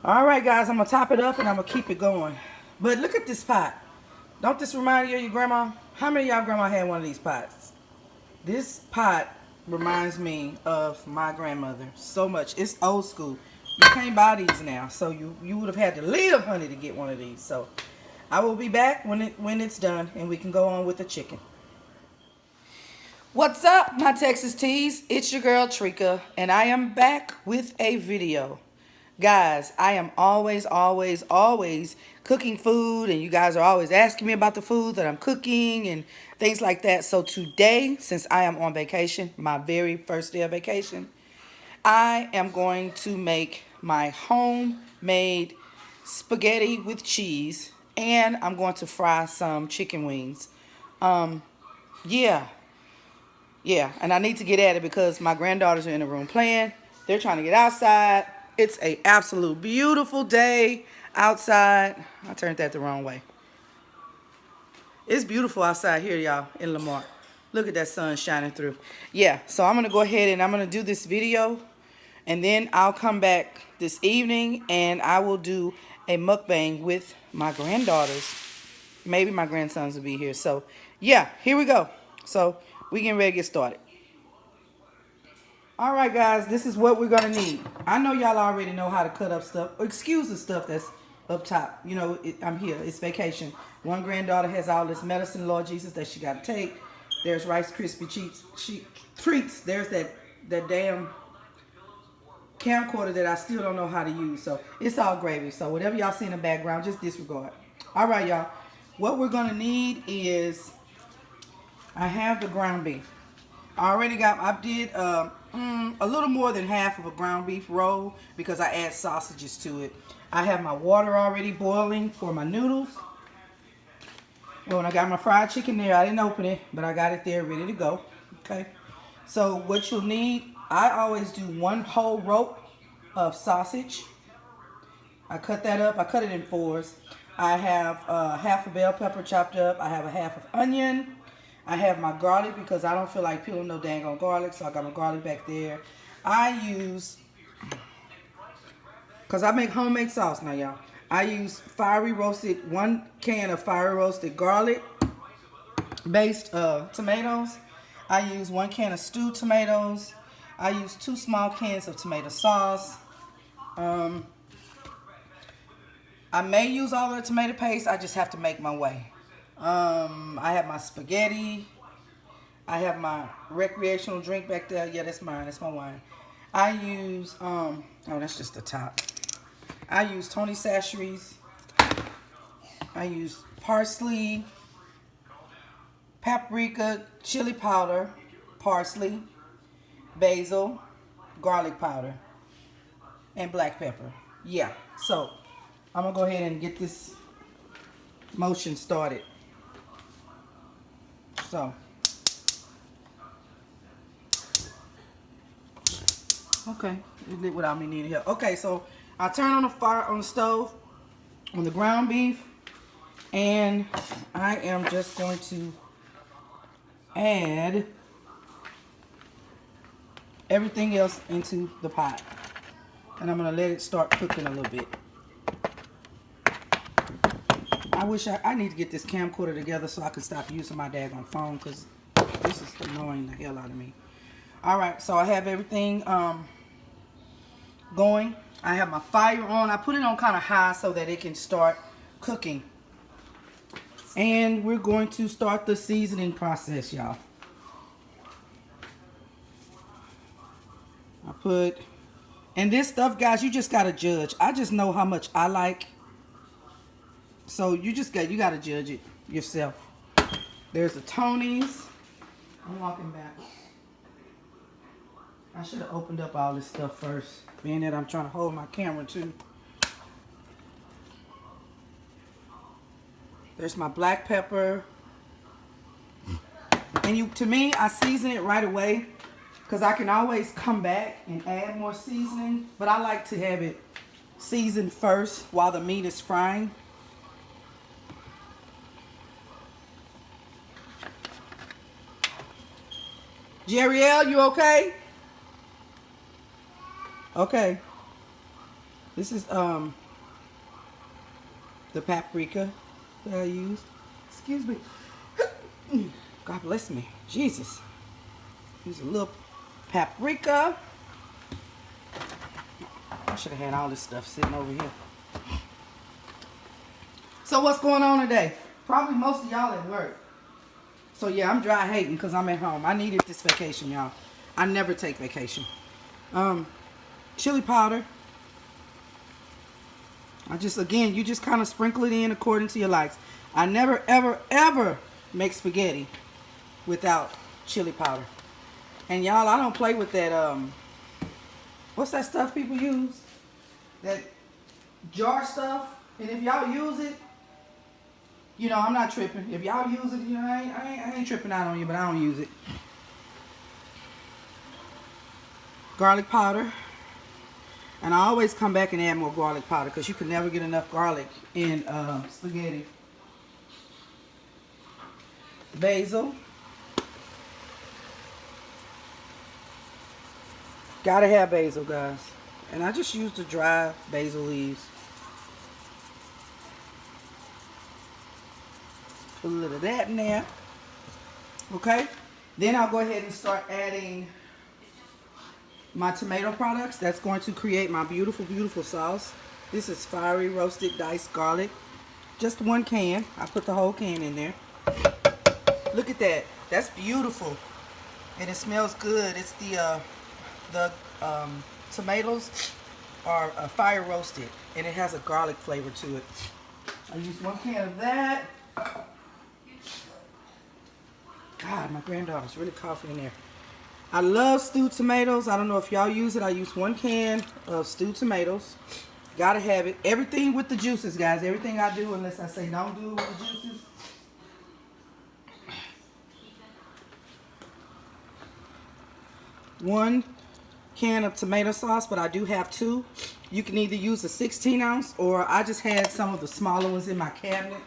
All right, guys, I'm going to top it up and I'm going to keep it going. But look at this pot. Don't this remind you of your grandma? How many of y'all grandma had one of these pots? This pot reminds me of my grandmother so much. It's old school. You can't buy these now, so you would have had to live, honey, to get one of these. So I will be back when it's done and we can go on with the chicken. What's up, my Texas teas? It's your girl Trika, and I am back with a video. Guys, I am always cooking food, and you guys are always asking me about the food that I'm cooking and things like that. So today, since I am on vacation, my very first day of vacation, I am going to make my homemade spaghetti with cheese, and I'm going to fry some chicken wings. Um, yeah, yeah, and I need to get at it because my granddaughters are in the room playing. They're trying to get outside. It's a absolute beautiful day outside. I turned that the wrong way. It's beautiful outside here, y'all, in Lamar. Look at that sun shining through. Yeah, so I'm going to go ahead and I'm going to do this video. And then I'll come back this evening and I will do a mukbang with my granddaughters. Maybe my grandsons will be here. So, yeah, here we go. So, we getting ready to get started. All right, guys, this is what we're going to need. I know y'all already know how to cut up stuff. Excuse the stuff that's up top. You know, I'm here. It's vacation. One granddaughter has all this medicine, Lord Jesus, that she got to take. There's Rice Krispie treats. There's that damn camcorder that I still don't know how to use. So it's all gravy. So whatever y'all see in the background, just disregard. All right, y'all. What we're going to need is I have the ground beef. I did a little more than half of a ground beef roll because I add sausages to it. I have my water already boiling for my noodles. Well, when I got my fried chicken there, I didn't open it, but I got it there ready to go. Okay. So what you'll need, I always do one whole rope of sausage. I cut that up. I cut it in fours. I have half a bell pepper chopped up. I have a half of onion. I have my garlic because I don't feel like peeling no dang on garlic, so I got my garlic back there. I use, because I make homemade sauce now, y'all. I use one can of fiery roasted garlic based tomatoes. I use 1 can of stewed tomatoes. I use 2 small cans of tomato sauce. I may use all the tomato paste. I just have to make my way. I have my spaghetti. I have my recreational drink back there. Yeah, that's mine. That's my wine. I use, oh, that's just the top. I use Tony Chachere's. I use parsley, paprika, chili powder, parsley, basil, garlic powder, and black pepper. Yeah, so I'm going to go ahead and get this motion started. So, okay, you lit without me needing help. Okay, so I turn on the fire on the stove on the ground beef, and I am just going to add everything else into the pot, and I'm going to let it start cooking a little bit. I wish I need to get this camcorder together so I can stop using my daggone phone because this is annoying the hell out of me. Alright, so I have everything going. I have my fire on. I put it on kind of high so that it can start cooking. And we're going to start the seasoning process, y'all. And this stuff, guys, you just got to judge. I just know how much I like. So you got to judge it yourself. There's the Tonys. I'm walking back. I should have opened up all this stuff first, being that I'm trying to hold my camera too. There's my black pepper. And to me, I season it right away because I can always come back and add more seasoning. But I like to have it seasoned first while the meat is frying. Jerrielle, you okay? Okay. This is the paprika that I used. Excuse me. God bless me. Jesus. Use a little paprika. I should have had all this stuff sitting over here. So what's going on today? Probably most of y'all at work. So yeah, I'm dry hating because I'm at home. I needed this vacation, y'all. I never take vacation. Chili powder. Again, you just kind of sprinkle it in according to your likes. I never, ever, ever make spaghetti without chili powder. And y'all, I don't play with that, what's that stuff people use? That jar stuff. And if y'all use it, you know, I'm not tripping. If y'all use it, you know, I ain't tripping out on you, but I don't use it. Garlic powder. And I always come back and add more garlic powder because you can never get enough garlic in spaghetti. Basil. Gotta have basil, guys. And I just use the dry basil leaves. Put a little of that in there. Okay? Then I'll go ahead and start adding my tomato products. That's going to create my beautiful, beautiful sauce. This is fiery roasted diced garlic. Just 1 can. I put the whole can in there. Look at that. That's beautiful. And it smells good. It's the tomatoes are fire roasted. And it has a garlic flavor to it. I use 1 can of that. God, my granddaughter's really coughing in there. I love stewed tomatoes. I don't know if y'all use it. I use 1 can of stewed tomatoes. Gotta have it. Everything with the juices, guys. Everything I do, unless I say don't do it with the juices. One can of tomato sauce, but I do have 2. You can either use a 16 ounce or I just had some of the smaller ones in my cabinet.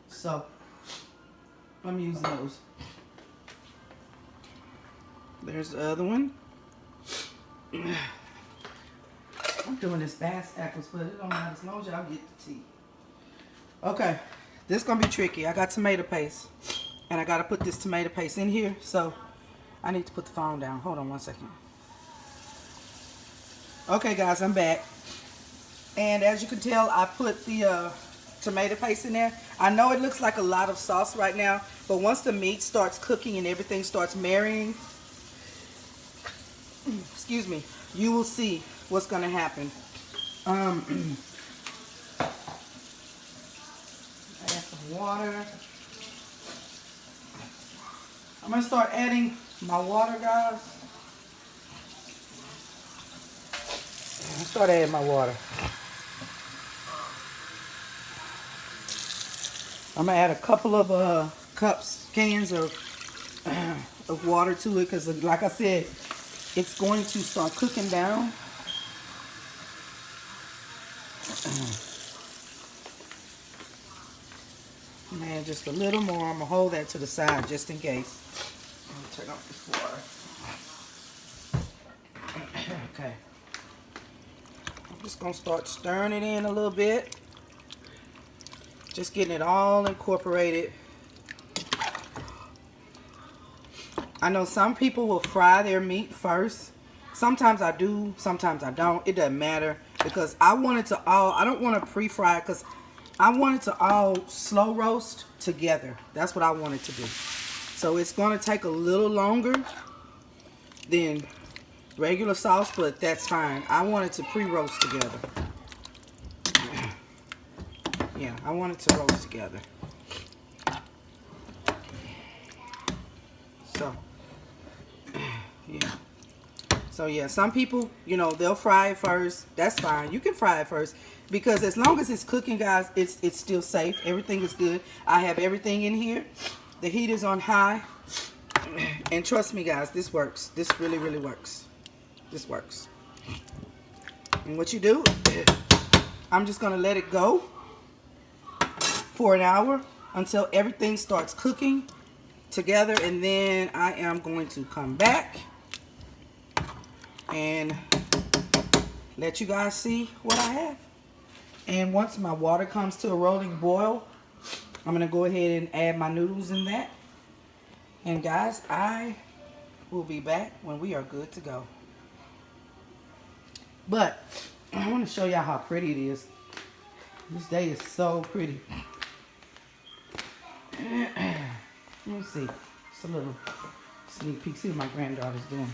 So, I'm using those. There's the other one. I'm doing this backwards, but it don't matter as long as y'all get the tea. Okay, this is gonna be tricky. I got tomato paste, and I gotta put this tomato paste in here. So I need to put the phone down. Hold on 1 second. Okay, guys, I'm back, and as you can tell, I put the tomato paste in there. I know it looks like a lot of sauce right now, but once the meat starts cooking and everything starts marrying, excuse me, you will see what's going to happen. Add some water. I'm going to start adding my water, guys. I'll start adding my water. I'm going to add a couple of cans of water to it because, like I said, it's going to start cooking down. Man, just a little more. I'm going to hold that to the side just in case. Let me turn off this water. Okay. I'm just going to start stirring it in a little bit. Just getting it all incorporated. I know some people will fry their meat first. Sometimes I do, sometimes I don't. It doesn't matter because I want it to all, I don't want to pre-fry it because I want it to all slow roast together. That's what I want it to do. So it's going to take a little longer than regular sauce, but that's fine. I want it to pre-roast together. Yeah, I want it to roast together. So, yeah. So, yeah, some people, you know, they'll fry it first. That's fine. You can fry it first because as long as it's cooking, guys, it's still safe. Everything is good. I have everything in here. The heat is on high. And trust me, guys, this works. This really, really works. This works. And what you do, I'm just going to let it go for an hour until everything starts cooking together, and then I am going to come back and let you guys see what I have. And once my water comes to a rolling boil, I'm going to go ahead and add my noodles in that. And guys, I will be back when we are good to go. But I want to show y'all how pretty it is. This day is so pretty. Let me see. Just a little sneak peek. See what my granddaughter's doing.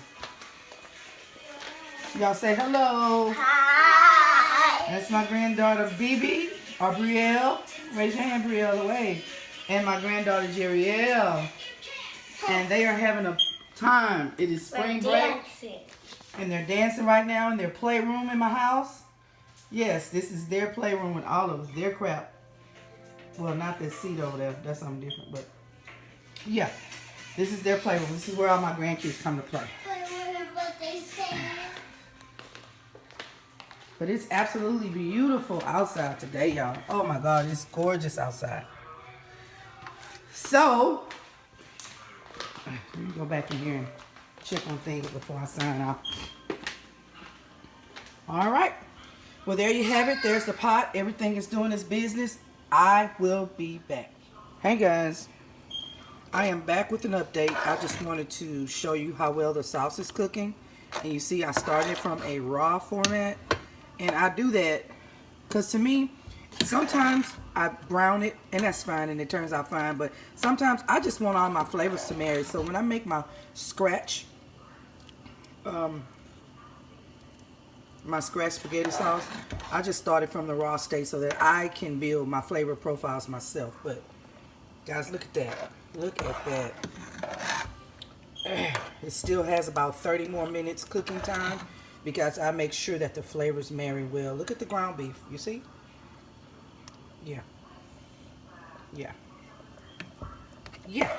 Y'all say hello. Hi. That's my granddaughter, Bibi, or Brielle. Raise your hand, Brielle, away. And my granddaughter, Jerielle. And they are having a time. It is spring break. And they're dancing right now in their playroom in my house. Yes, this is their playroom with all of their crap. Well, not that seat over there. That's something different. But, yeah. This is their playroom. This is where all my grandkids come to play. But it's absolutely beautiful outside today, y'all. Oh my God, it's gorgeous outside. So, let me go back in here and check on things before I sign off. All right. Well, there you have it. There's the pot. Everything is doing its business. I will be back. Hey, guys. I am back with an update. I just wanted to show you how well the sauce is cooking. And you see I started from a raw format. And I do that because to me, sometimes I brown it and that's fine and it turns out fine. But sometimes I just want all my flavors to marry. So when I make my scratch spaghetti sauce, I just started from the raw state so that I can build my flavor profiles myself. But guys, look at that. Look at that. It still has about 30 more minutes cooking time because I make sure that the flavors marry well. Look at the ground beef. You see? Yeah. Yeah. Yeah.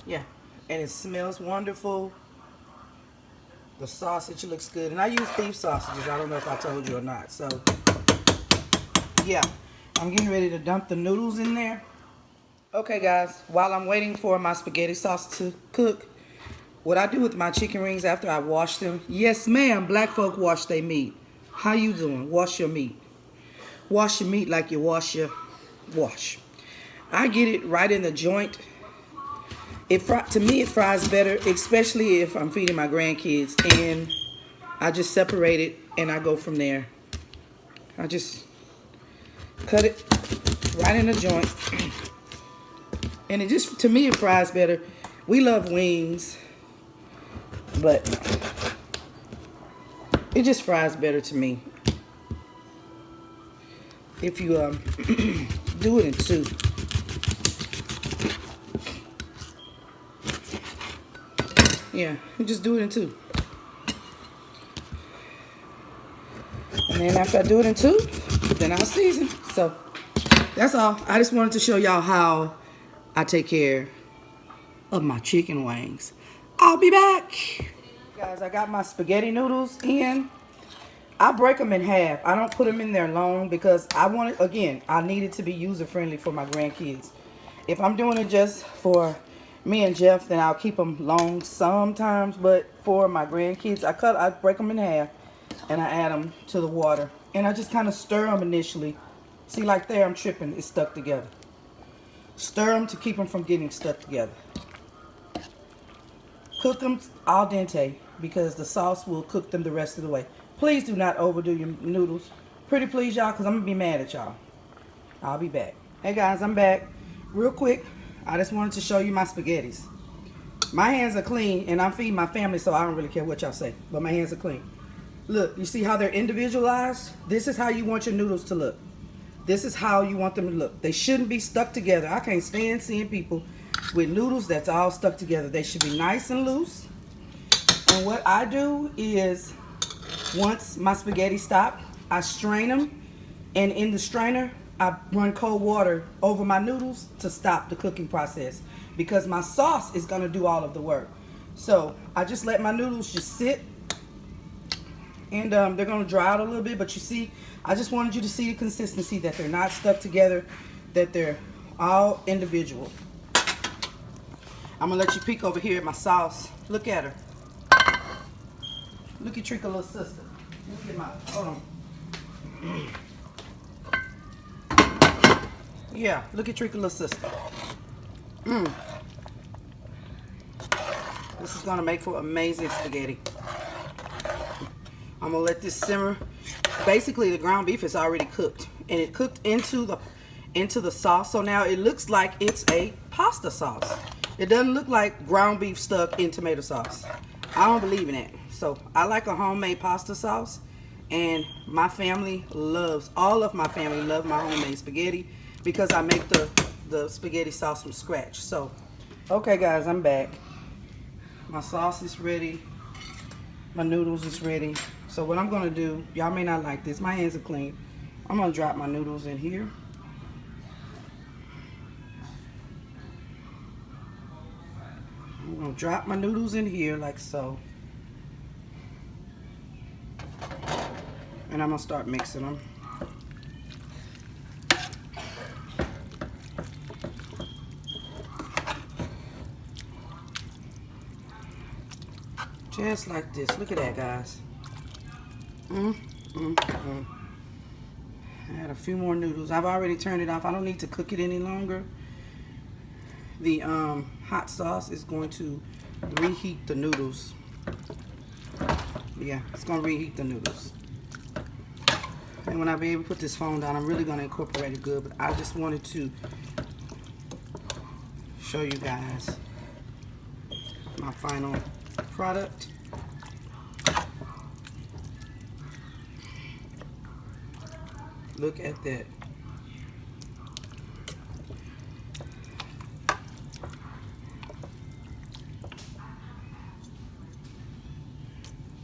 Yeah. And it smells wonderful. The sausage looks good. And I use beef sausages. I don't know if I told you or not. So, yeah. I'm getting ready to dump the noodles in there. Okay, guys. While I'm waiting for my spaghetti sauce to cook, what I do with my chicken rings after I wash them. Yes, ma'am. Black folk wash their meat. How you doing? Wash your meat. Wash your meat like you wash your wash. I get it right in the joint. To me, it fries better, especially if I'm feeding my grandkids. And I just separate it and I go from there. I just cut it right in the joint. And it just, to me, it fries better. We love wings, but it just fries better to me. If you do it in two. Yeah, you just do it in two. And then after I do it in two, then I'll season. So that's all. I just wanted to show y'all how I take care of my chicken wings. I'll be back. Guys, I got my spaghetti noodles in. I break them in half. I don't put them in there long because I want it, again, I need it to be user-friendly for my grandkids. If I'm doing it just for me and Jeff, then I'll keep them long sometimes. But for my grandkids, I break them in half and I add them to the water. And I just kind of stir them initially. See, like there, I'm tripping. It's stuck together. Stir them to keep them from getting stuck together. Cook them al dente because the sauce will cook them the rest of the way. Please do not overdo your noodles. Pretty please, y'all, because I'm going to be mad at y'all. I'll be back. Hey, guys, I'm back. Real quick, I just wanted to show you my spaghettis. My hands are clean, and I'm feeding my family, so I don't really care what y'all say. But my hands are clean. Look, you see how they're individualized? This is how you want your noodles to look. This is how you want them to look. They shouldn't be stuck together. I can't stand seeing people with noodles that's all stuck together. They should be nice and loose. And what I do is, once my spaghetti stop, I strain them. And in the strainer, I run cold water over my noodles to stop the cooking process. Because my sauce is going to do all of the work. So I just let my noodles just sit. And they're going to dry out a little bit. But you see, I just wanted you to see the consistency, that they're not stuck together, that they're all individual. I'm going to let you peek over here at my sauce. Look at her. Look at Trika, little sister. Let me get my, hold on. Yeah, look at Trika little sister. This is gonna make for amazing spaghetti. I'm gonna let this simmer. Basically, the ground beef is already cooked, and it cooked into the sauce. So now it looks like it's a pasta sauce. It doesn't look like ground beef stuck in tomato sauce. I don't believe in it. So I like a homemade pasta sauce, and my family loves, all of my family love my homemade spaghetti because I make the spaghetti sauce from scratch. So, okay guys, I'm back. My sauce is ready. My noodles is ready. So what I'm gonna do, y'all may not like this, my hands are clean. I'm gonna drop my noodles in here. I'm gonna drop my noodles in here like so. And I'm gonna start mixing them. Just like this. Look at that, guys. I had a few more noodles. I've already turned it off. I don't need to cook it any longer. The hot sauce is going to reheat the noodles. Yeah, it's going to reheat the noodles. And when I be able to put this phone down, I'm really going to incorporate it good. But I just wanted to show you guys my final product. Look at that.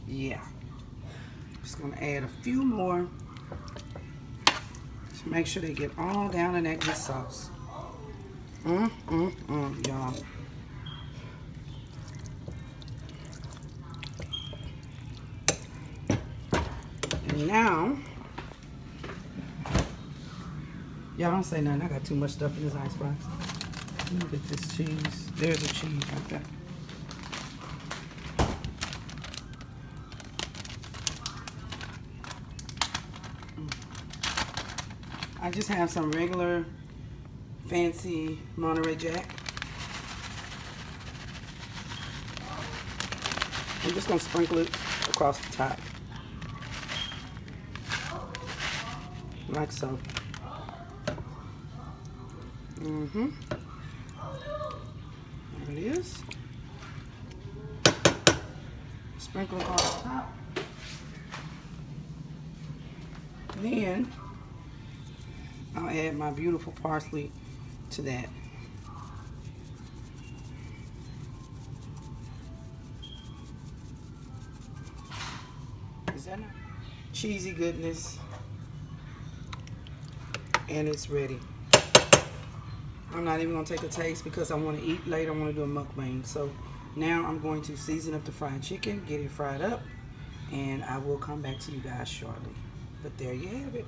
Yeah. Just gonna add a few more to make sure they get all down in that good sauce. Y'all. And now, y'all don't say nothing. I got too much stuff in this icebox. Let me get this cheese. There's a cheese right there. I just have some regular fancy Monterey Jack. I'm just gonna sprinkle it across the top. Like so. There it is. Sprinkle it on top. Then I'll add my beautiful parsley to that. Is that not cheesy goodness? And it's ready. I'm not even gonna take a taste because I want to eat later. I want to do a mukbang. So now I'm going to season up the fried chicken, get it fried up, and I will come back to you guys shortly. But there you have it.